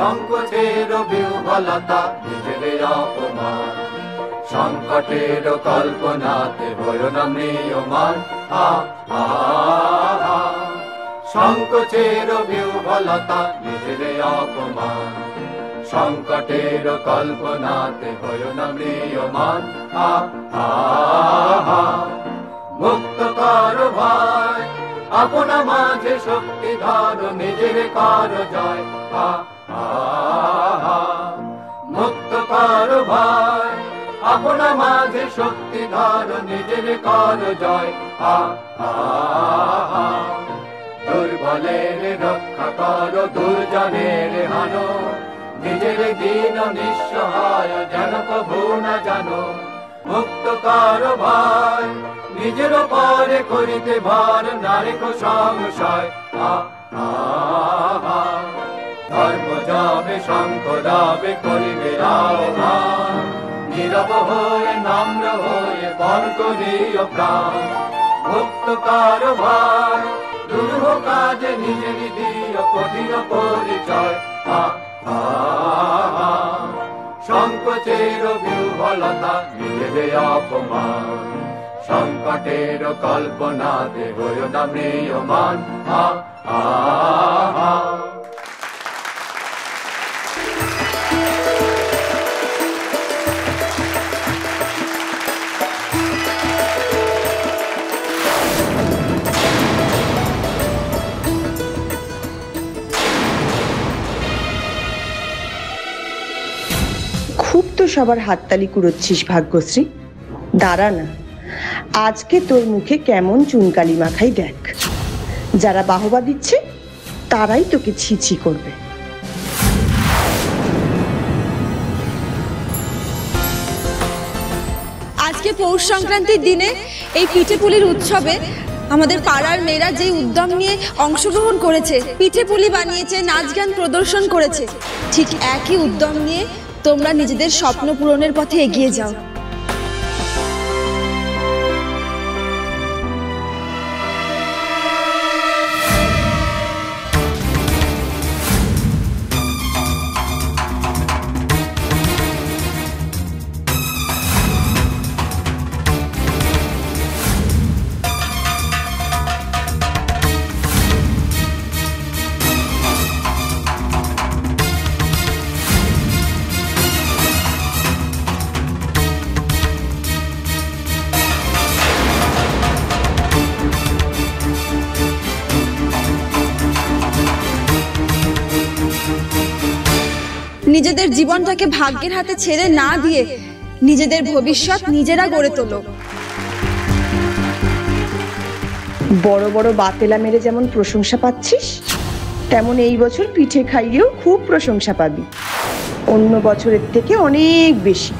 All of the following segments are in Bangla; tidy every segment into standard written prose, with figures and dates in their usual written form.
সংকোচের বিহ্বলতা নিজেদের অপমান, সংকটের কল্পনাতে হয়ো না ম্রিয়মান। সংকোচের বিহ্বলতা নিজেদের অপমান, সংকটের কল্পনাতে হয়ো না ম্রিয়মান। মুক্ত কর ভয়, আপনা মাঝে শক্তি ধর, নিজের কর জয়। মুক্ত কর ভয়, আপনা মাঝে শক্তি ধর, নিজের কর জয়। দুর্বলের রক্ষা কর, দুর্জনের হানো, নিজের দিন নিঃসহায় যেন কভু না জানো। মুক্ত কর ভয়, নিজের পরে করিতে ভর, নারিক সংশয়। ধর্ম যাবে শঙ্খ যাবে করিবে আহ্বান, নীরব হয়ে নম্র হয়ে বর করিও প্রাণ। মুক্ত কর ভয়, দুরূহ কাজে নিজের দিও কঠিন পরিচয়। সংকোচের বিহ্বলতা নিজেদের অপমান, সংকটের কল্পনাতে হয়ো না ম্রিয়মান। খুব তো সবার হাততালি কুড়োচ্ছিস ভাগ্যশ্রী, দাঁড়া না, আজকে তোর মুখে কেমন চুনকালি মাখাই দেখ। যারা বাহবা দিচ্ছে তারাই তোকে ছিছি করবে। আজকে পৌষ সংক্রান্তির দিনে এই পিঠে পুলির উৎসবে আমাদের পাড়ার মেয়েরা যে উদ্যম নিয়ে অংশগ্রহণ করেছে, পিঠে পুলি বানিয়েছে, নাচ গান প্রদর্শন করেছে, ঠিক একই উদ্যম নিয়ে তোমরা নিজেদের স্বপ্ন পূরণের পথে এগিয়ে যাও। নিজেদের জীবনটাকে ভাগ্যের হাতে ছেড়ে না দিয়ে নিজেদের ভবিষ্যৎ নিজেরা গড়ে তোলো। বড় বড় বাতেলা মেরে যেমন প্রশংসা পাচ্ছিস, তেমন এই বছর পিঠে খাইয়েও খুব প্রশংসা পাবি, অন্য বছরের থেকে অনেক বেশি।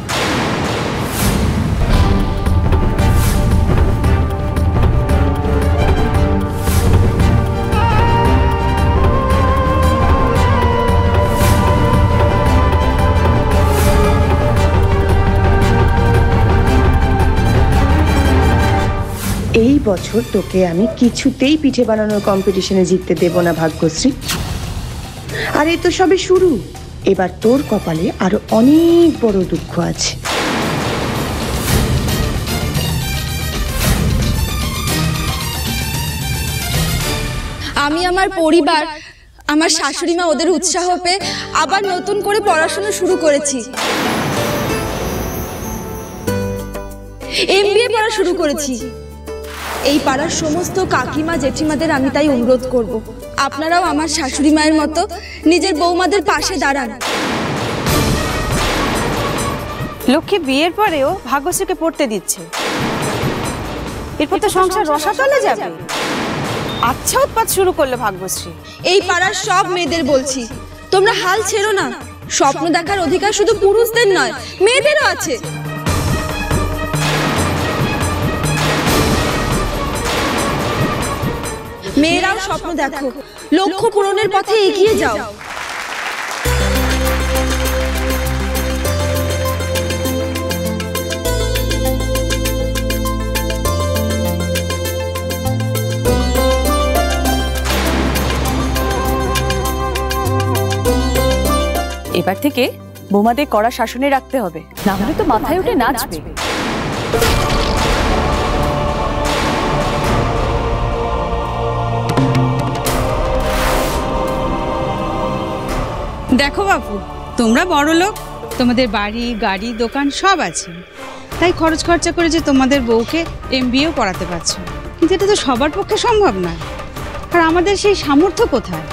এই বছর তোকে আমি কিছুতেই পিঠে বানানোর কম্পিটিশনে জিততে দেব না ভাগ্যশ্রী। আর এই তো সবে শুরু, এবার তোর কপালে আরো অনেক বড় দুঃখ আছে। আমি আমার পরিবার, আমার শাশুড়ি মা ওদের উৎসাহ পেয়ে আবার নতুন করে পড়াশোনা শুরু করেছি, MBA পড়া শুরু করেছি। এই পাড়ার সমস্ত কাকিমা জেঠিমাদের আমি তাই অনুরোধ করব, আপনারাও আমার শাশুড়ি মায়ের মতো নিজের বৌমাদের পাশে দাঁড়ান। লক্ষ্মী বিয়ের পরেও ভাগ্যশ্রীকে পড়তে দিচ্ছে, এরপর তো সংসার রসাতলে যাবে। আচ্ছা উৎপাত শুরু করলো ভাগ্যশ্রী। এই পাড়ার সব মেয়েদের বলছি, তোমরা হাল ছেড়ো না। স্বপ্ন দেখার অধিকার শুধু পুরুষদের নয়, মেয়েদেরও আছে। মেয়েরাও স্বপ্ন দেখো, লক্ষ্য পূরণের পথে এগিয়ে যাও। এবার থেকে বৌমাদের কড়া শাসনে রাখতে হবে, না হলে তো মাথায় উঠে নাচবে। দেখো বাপু, তোমরা বড় লোক, তোমাদের বাড়ি গাড়ি দোকান সব আছে, তাই খরচ খরচা করে যে তোমাদের বউকে MBA পড়াতে পারছো, কিন্তু এটা তো সবার পক্ষে সম্ভব না। আর আমাদের সেই সামর্থ্য কোথায়?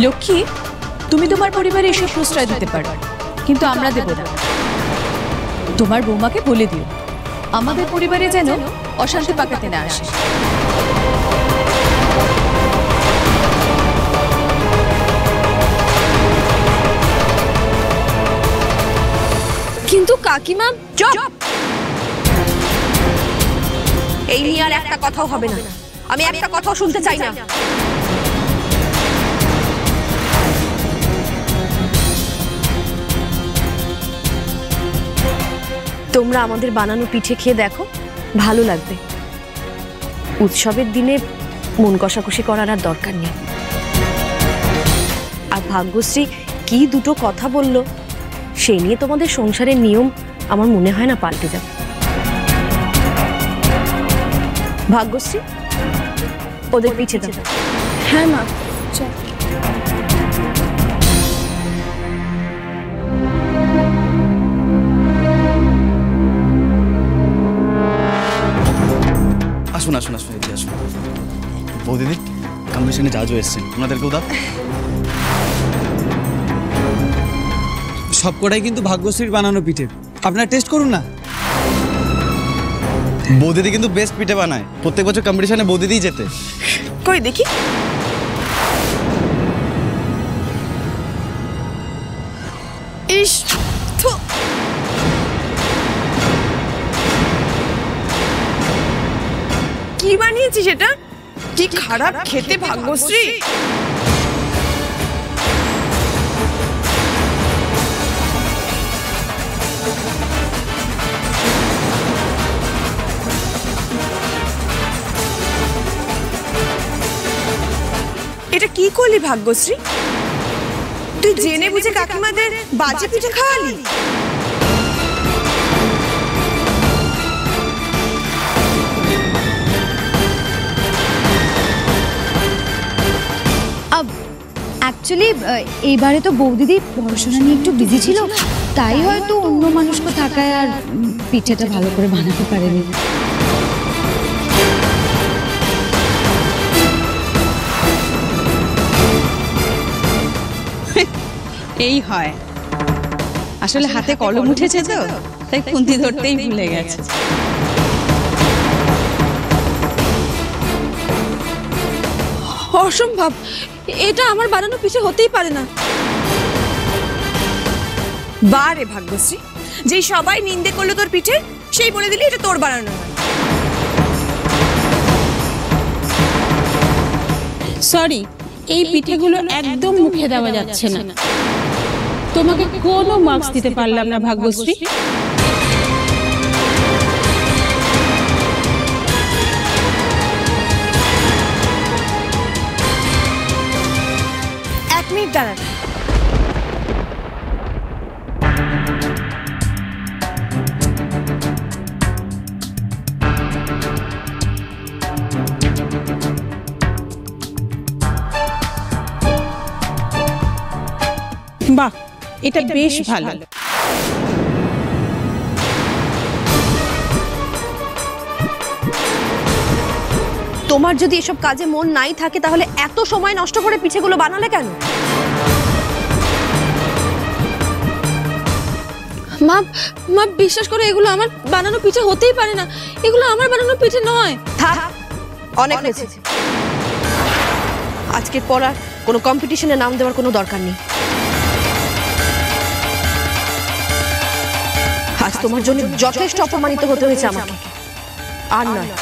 লক্ষ্মী, তুমি তোমার পরিবারে এসব প্রশ্রয় দিতে পারো, কিন্তু আমরা দেব না। তোমার বৌমাকে বলে দিও আমাদের পরিবারে যেন অশান্তি পাকাতে না আসে। কিন্তু কাকিমা, চুপ! এই নিয়ে আর একটা কথাও হবে না। আমি একটা কথাও শুনতে চাই না। তোমরা আমাদের বানানো পিঠে খেয়ে দেখো, ভালো লাগবে। উৎসবের দিনে মন কষাকষি করার আর দরকার নেই। আর ভাগ্যশ্রী কি দুটো কথা বলল, সেই নিয়ে তোমাদের সংসারের নিয়ম আমার মনে হয় না পাল্টে যাবে। ভাগ্যশ্রী, ওদের পিঠে দাও। হ্যাঁ মা, চল। আসুন আসুন আসুন, এদিকে আসুন। বৌদিদি, কম্পিটিশনে জাজও এসছেন, ওনাদেরকেও দাও। সবকটাই কিন্তু ভাগ্যশ্রীর বানানো পিঠে, আপনারা টেস্ট করুন না। বৌদিদি কিন্তু বেস্ট পিঠে বানায়, প্রত্যেক বছর কম্পিটিশনে বৌদিদিই যেতে। কই দেখি। ইস, থু। কি বানিয়েছিস এটা? কি খারাপ খেতে ভাগ্যশ্রী। এটা কি করলি ভাগ্যশ্রী? তুই জেনে বুঝে কাকিমাদের বাজে পিঠে খাওয়ালি? অ্যাকচুয়ালি এইবারে তো বৌদিদি পড়াশোনা নিয়ে একটু বিজি ছিল, তাই হয়তো অন্য মানুষকে থাকায় আর পিঠেটা ভালো করে বানাতে পারেনি। এই হয়, আসলে হাতে কলম উঠেছে তো, তাই খুন্তি ধরতেই ভুলে গেছে। অসম্ভব, এটা আমার বানানো পিঠে হতেই পারে না। বারে ভাগ্যশ্রী, যে সবাই নিন্দে করলো তোর পিঠে, সেই বলে দিলি এটা তোর বানানো। সরি, এই পিঠেগুলো একদম মুখে দেওয়া যাচ্ছে না। তোমাকে কোনো মার্কস দিতে পারলাম না ভাগ্যশ্রী। এক মিনিট দাঁড়ান। বাহ, এটা বেশ ভালো। তোমার যদি এসব কাজে মন নাই থাকে, তাহলে এত সময় নষ্ট করে পিঠেগুলো বানালে কেন? মা, মা বিশ্বাস করে, এগুলো আমার বানানো পিঠে হতেই পারে না। এগুলো আমার বানানো পিঠে নয়। থাক, অনেক হয়েছে। আজকের পর আর কোনো কম্পিটিশনে নাম দেওয়ার কোনো দরকার নেই। আজ তোমার জন্য যথেষ্ট অপমানিত হতে হয়েছে আমাকে, আর নয়।